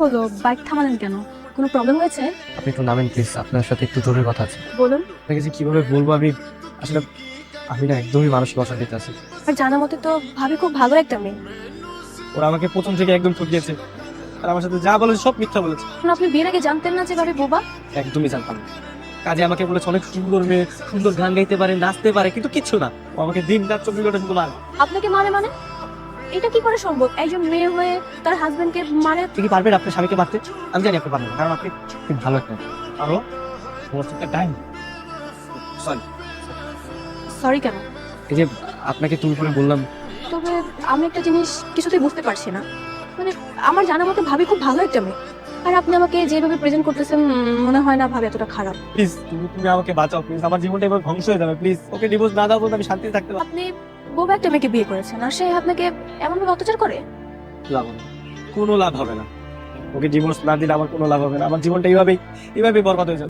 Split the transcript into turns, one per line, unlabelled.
হলো, বাইক থামালেন কেন? কোনো প্রবলেম হয়েছে?
আপনি একটু নামেন প্লিজ, আপনার সাথে একটু জরুরি কথা আছে।
বলুন।
আপনাকে যে কিভাবে বলবো আমি আসলে আমি না একদমই মানসিক অশান্তিতে আছি।
আর জানা মতে তো ভাবি খুব ভালো একটা মেয়ে।
ওরা আমাকে প্রথম থেকে একদম ঠকিয়েছে, আর আমার সাথে যা বলেছে সব মিথ্যা বলেছে।
এখন আপনি বিয়ের আগে জানতেন না যে ভাবি বোবা?
একদমই জানতাম না। কাজে আমাকে বলেছে অনেক সুন্দর মেয়ে, সুন্দর গান গাইতে পারে, নাচতে পারে, কিন্তু কিচ্ছু না। ও আমাকে দিন রাত 24 ঘন্টা শুধু মারে।
আপনাকে মানে এটা কি করে সম্ভব? একজন মেয়ে হয়ে তার হাজবেন্ডকে মানে?
আপনি কি পারবেন আপনার স্বামীকে মারতে? আমি জানি আপনি পারবেন না, কারণ আপনি খুব ভালো একটা মেয়ে। আরো তোমার একটা টাইম সরি।
সরি কেন?
এই যে আপনাকে তুমি করে বললাম,
তবে আমি একটা জিনিস কিছুতেই বুঝতে পারছি না। মানে আমার জানা মতে ভাবি খুব ভালো একটা মেয়ে, আর আপনি আমাকে যেভাবে প্রেজেন্ট করতেছেন মনে হয় না ভাবি এতটা খারাপ।
প্লিজ তুমি আমাকে বাঁচাও প্লিজ, আমার জীবনটা এবার ধ্বংস হয়ে যাবে। প্লিজ ওকে ডিভোর্স না দাও বলতে আমি শান্তিতে থাকতে পারবো।
আপনি বোবা একটা মেয়েকে বিয়ে করেছেন আর সে আপনাকে এমনভাবে অত্যাচার করে?
লাভ হবে না, কোনো লাভ হবে না। ওকে ডিভোর্স না দিলে আমার কোনো লাভ হবে না। আমার জীবনটা এইভাবেই বরবাদ হয়ে যাবে।